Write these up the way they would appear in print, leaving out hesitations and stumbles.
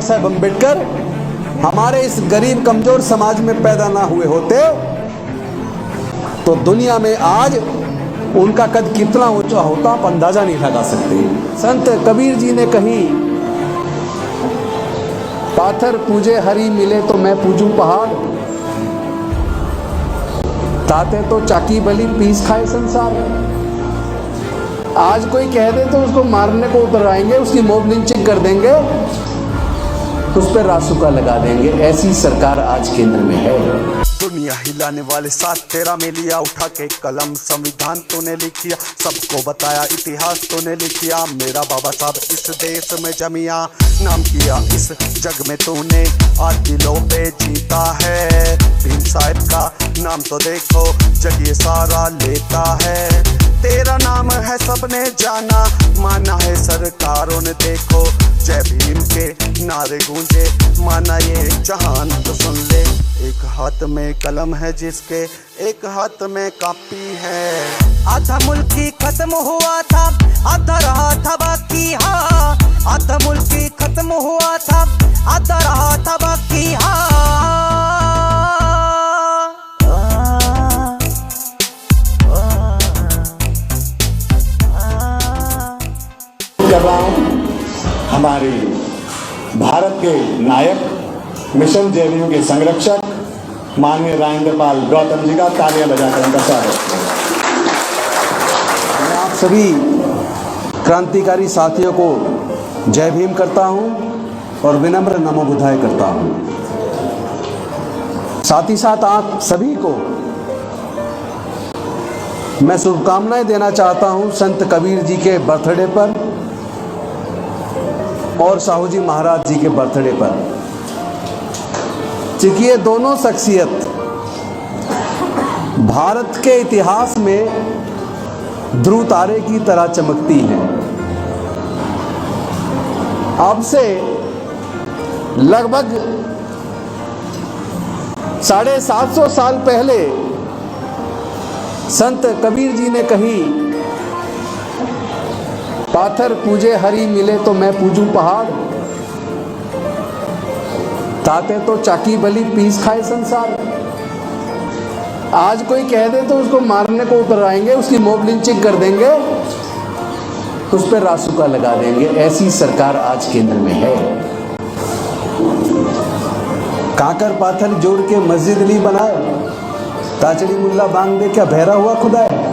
साहेब अम्बेडकर हमारे इस गरीब कमजोर समाज में पैदा ना हुए होते तो दुनिया में आज उनका कद कितना ऊंचा होता आप अंदाजा नहीं लगा सकते। संत कबीर जी ने कही, पाथर पूजे हरि मिले तो मैं पूजूं पहाड़, ताते तो चाकी बली पीस खाए संसार। आज कोई कह दे तो उसको मारने को उतर आएंगे, उसकी मोब लिंचिंग कर देंगे, उस पर रासुका लगा देंगे। ऐसी सरकार आज केंद्र में है। दुनिया हिलाने वाले साथ तेरा में लिया, उठा के कलम संविधान तूने लिखिया, सबको बताया इतिहास तूने लिखिया। मेरा बाबा साहब इस देश में जमिया, नाम किया इस जग में तूने, आज दिलों पे जीता है। भीम साहब का नाम तो देखो जग ये सारा लेता है, तेरा नाम है सबने जाना, माना है सरकारों ने। देखो जय भीम के नारे गूंजे, माना ये जहान तो सुन ले। एक हाथ में कलम है जिसके, एक हाथ में कॉपी है। आधा मुल्क ही खत्म हुआ था, आधा रहा था बाकी। हाँ, आधा मुल्क ही खत्म हुआ था, आधा रहा था बाकी। कर रहा हूं हमारे भारत के नायक, मिशन जेएनयू के संरक्षक माननीय राजेंद्र पाल गौतम जी का तालियां बजाकर उनका स्वागत करें। मैं आप सभी क्रांतिकारी साथियों को जय भीम करता हूं और विनम्र नमो बुद्धाय करता हूं। साथ ही साथ आप सभी को मैं शुभकामनाएं देना चाहता हूं संत कबीर जी के बर्थडे पर और साहू जी महाराज जी के बर्थडे पर, क्योंकि ये दोनों शख्सियत भारत के इतिहास में ध्रुव तारे की तरह चमकती हैं। अब से लगभग 750 साल पहले संत कबीर जी ने कही, पाथर पूजे हरि मिले तो मैं पूजूं पहाड़, ताते तो चाकी बली पीस खाए संसार। आज कोई कह दे तो उसको मारने को उतर आएंगे, उसकी मोब लिंचिंग कर देंगे, उस पर रासुका लगा देंगे। ऐसी सरकार आज केंद्र में है। काकर पाथर जोड़ के मस्जिद ली बनाए, ताचड़ी मुल्ला बांग दे क्या बहरा हुआ खुदा है।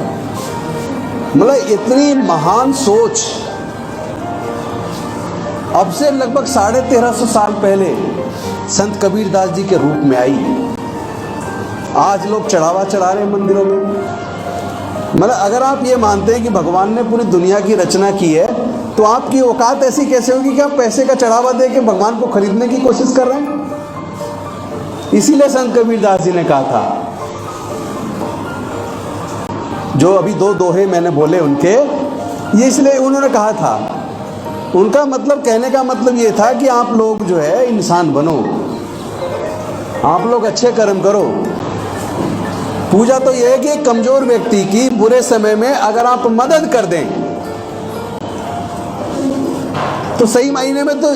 मतलब इतनी महान सोच अब से लगभग 1350 साल पहले संत कबीर दास जी के रूप में आई। आज लोग चढ़ावा चढ़ा रहे हैं मंदिरों में। मतलब अगर आप ये मानते हैं कि भगवान ने पूरी दुनिया की रचना की है, तो आपकी औकात ऐसी कैसे होगी कि आप पैसे का चढ़ावा दे के भगवान को खरीदने की कोशिश कर रहे हैं। इसीलिए संत कबीर दास जी ने कहा था, जो अभी दो दोहे मैंने बोले उनके, ये इसलिए उन्होंने कहा था, उनका मतलब कहने का मतलब ये था कि आप लोग जो है इंसान बनो, आप लोग अच्छे कर्म करो। पूजा तो यह है कि एक कमजोर व्यक्ति की बुरे समय में अगर आप मदद कर दें तो सही मायने में तो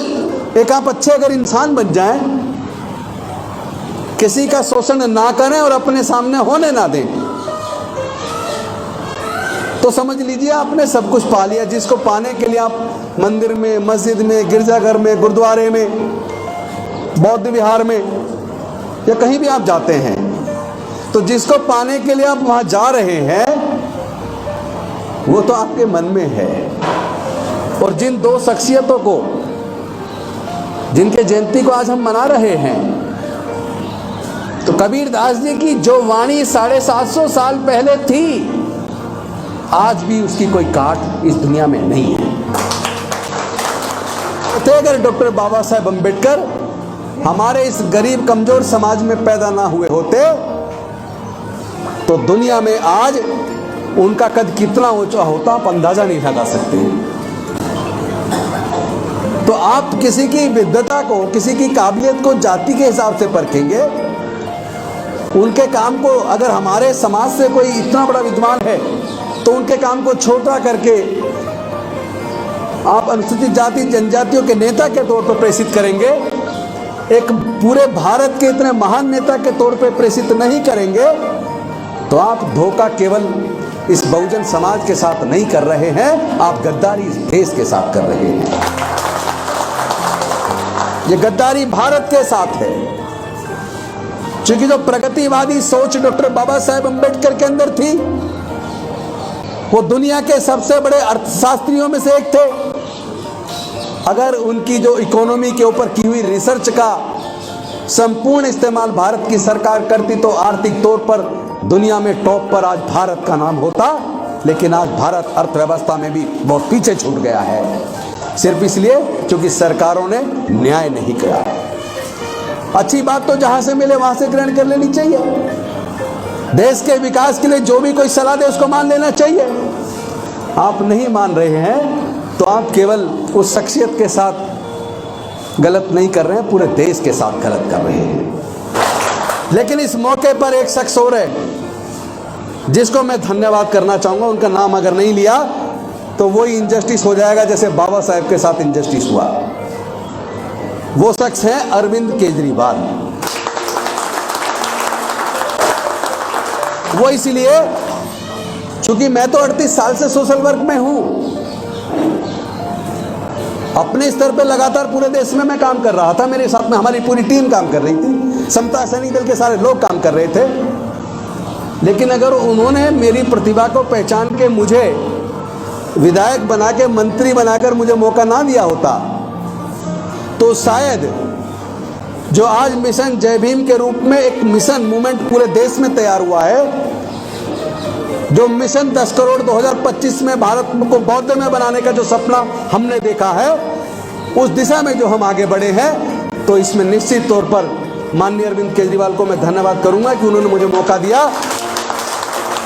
एक आप अच्छे अगर इंसान बन जाएं, किसी का शोषण ना करें और अपने सामने होने ना दें, तो समझ लीजिए आपने सब कुछ पा लिया। जिसको पाने के लिए आप मंदिर में, मस्जिद में, गिरजाघर में, गुरुद्वारे में, बौद्ध विहार में या कहीं भी आप जाते हैं, तो जिसको पाने के लिए आप वहां जा रहे हैं वो तो आपके मन में है। और जिन दो शख्सियतों को, जिनके जयंती को आज हम मना रहे हैं, तो कबीर दास जी की जो वाणी 750 साल पहले थी, आज भी उसकी कोई काट इस दुनिया में नहीं है। तो अगर डॉक्टर बाबा साहेब अम्बेडकर हमारे इस गरीब कमजोर समाज में पैदा ना हुए होते तो दुनिया में आज उनका कद कितना ऊंचा होता आप अंदाजा नहीं लगा सकते। तो आप किसी की विद्वता को, किसी की काबिलियत को जाति के हिसाब से परखेंगे, उनके काम को, अगर हमारे समाज से कोई इतना बड़ा विद्वान है तो उनके काम को छोटा करके आप अनुसूचित जाति जनजातियों के नेता के तौर पर प्रेषित करेंगे, एक पूरे भारत के इतने महान नेता के तौर पर प्रेषित नहीं करेंगे, तो आप धोखा केवल इस बहुजन समाज के साथ नहीं कर रहे हैं, आप गद्दारी इस देश के साथ कर रहे हैं। ये गद्दारी भारत के साथ है, क्योंकि जो प्रगतिवादी सोच डॉक्टर बाबा साहेब अम्बेडकर के अंदर थी, वो दुनिया के सबसे बड़े अर्थशास्त्रियों में से एक थे। अगर उनकी जो इकोनॉमी के ऊपर की हुई रिसर्च का संपूर्ण इस्तेमाल भारत की सरकार करती तो आर्थिक तौर पर दुनिया में टॉप पर आज भारत का नाम होता। लेकिन आज भारत अर्थव्यवस्था में भी बहुत पीछे छूट गया है, सिर्फ इसलिए क्योंकि सरकारों ने न्याय नहीं किया। अच्छी बात तो जहां से मिले वहां से ग्रहण कर लेनी चाहिए। देश के विकास के लिए जो भी कोई सलाह दे उसको मान लेना चाहिए। आप नहीं मान रहे हैं तो आप केवल उस शख्सियत के साथ गलत नहीं कर रहे हैं, पूरे देश के साथ गलत कर रहे हैं। लेकिन इस मौके पर एक शख्स और है जिसको मैं धन्यवाद करना चाहूंगा। उनका नाम अगर नहीं लिया तो वही इनजस्टिस हो जाएगा जैसे बाबा साहेब के साथ इनजस्टिस हुआ। वो शख्स है अरविंद केजरीवाल। वो इसलिए क्योंकि मैं तो 38 साल से सोशल वर्क में हूं, अपने स्तर पे लगातार पूरे देश में मैं काम कर रहा था, मेरे साथ में हमारी पूरी टीम काम कर रही थी, समता सैनिक दल के सारे लोग काम कर रहे थे। लेकिन अगर उन्होंने मेरी प्रतिभा को पहचान के मुझे विधायक बना के मंत्री बनाकर मुझे मौका ना दिया होता तो शायद जो आज मिशन जय भीम के रूप में एक मिशन मूवमेंट पूरे देश में तैयार हुआ है, जो मिशन 10 करोड़ 2025 में भारत को बौद्ध में बनाने का जो सपना हमने देखा है, उस दिशा में जो हम आगे बढ़े हैं, तो इसमें निश्चित तौर पर माननीय अरविंद केजरीवाल को मैं धन्यवाद करूंगा कि उन्होंने मुझे मौका दिया।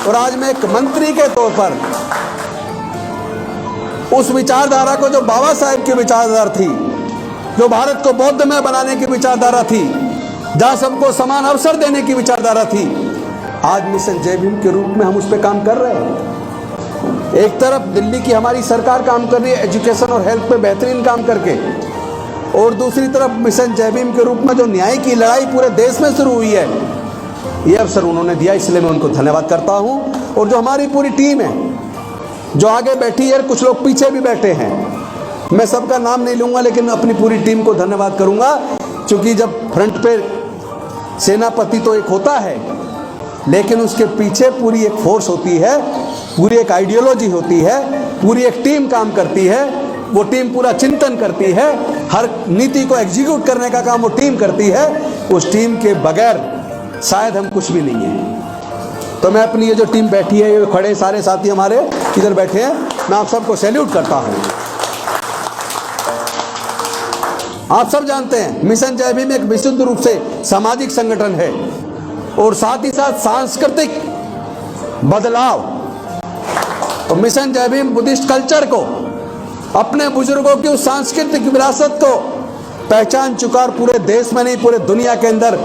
और आज मैं एक मंत्री के तौर पर उस विचारधारा को, जो बाबा साहेब की विचारधारा थी, जो भारत को बौद्ध में बनाने की विचारधारा थी, जहां सबको समान अवसर देने की विचारधारा थी, आज मिशन जय भीम के रूप में हम उस पर काम कर रहे हैं। एक तरफ दिल्ली की हमारी सरकार काम कर रही है एजुकेशन और हेल्थ पे बेहतरीन काम करके, और दूसरी तरफ मिशन जय भीम के रूप में जो न्याय की लड़ाई पूरे देश में शुरू हुई है, ये अवसर उन्होंने दिया, इसलिए मैं उनको धन्यवाद करता हूं। और जो हमारी पूरी टीम है जो आगे बैठी है, कुछ लोग पीछे भी बैठे हैं, मैं सबका नाम नहीं लूंगा लेकिन अपनी पूरी टीम को धन्यवाद करूंगा, क्योंकि जब फ्रंट पे सेनापति तो एक होता है, लेकिन उसके पीछे पूरी एक फोर्स होती है, पूरी एक आइडियोलॉजी होती है, पूरी एक टीम काम करती है। वो टीम पूरा चिंतन करती है, हर नीति को एग्जीक्यूट करने का काम वो टीम करती है। उस टीम के बगैर शायद हम कुछ भी नहीं है। तो मैं अपनी ये जो टीम बैठी है, ये खड़े सारे साथी हमारे इधर बैठे हैं, मैं आप सबको सैल्यूट करता हूं। आप सब जानते हैं मिशन जय भीम एक विशुद्ध रूप से सामाजिक संगठन है और साथ ही साथ सांस्कृतिक बदलाव। तो मिशन जय भीम बुद्धिस्ट कल्चर को, अपने बुजुर्गों की उस सांस्कृतिक विरासत को पहचान चुका और पूरे देश में नहीं पूरे दुनिया के अंदर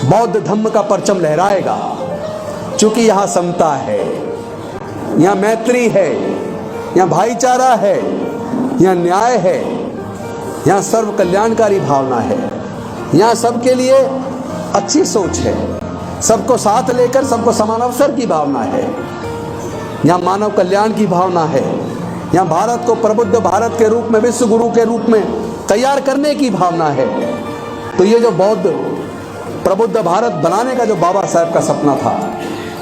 बौद्ध धम्म का परचम लहराएगा। क्योंकि यहाँ समता है, यहाँ मैत्री है, यहाँ भाईचारा है, यहाँ न्याय है, यहाँ सर्व कल्याणकारी भावना है, यहाँ सबके लिए अच्छी सोच है, सबको साथ लेकर सबको समान अवसर की भावना है, यहाँ मानव कल्याण की भावना है, यहाँ भारत को प्रबुद्ध भारत के रूप में, विश्व गुरु के रूप में तैयार करने की भावना है। तो ये जो बौद्ध प्रबुद्ध भारत बनाने का जो बाबा साहेब का सपना था,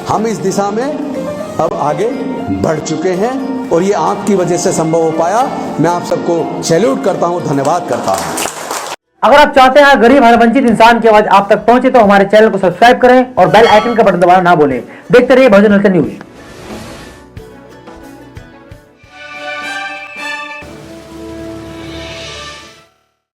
हम इस दिशा में अब आगे बढ़ चुके हैं और ये आपकी वजह से संभव हो पाया। मैं आप सबको सैल्यूट करता हूं, धन्यवाद करता हूं। अगर आप चाहते हैं गरीब हर वंचित इंसान की आवाज आप तक पहुंचे तो हमारे चैनल को सब्सक्राइब करें और बेल आइकन का बटन दबाना ना भूलें। देखते रहिए बहुजन हलचल न्यूज।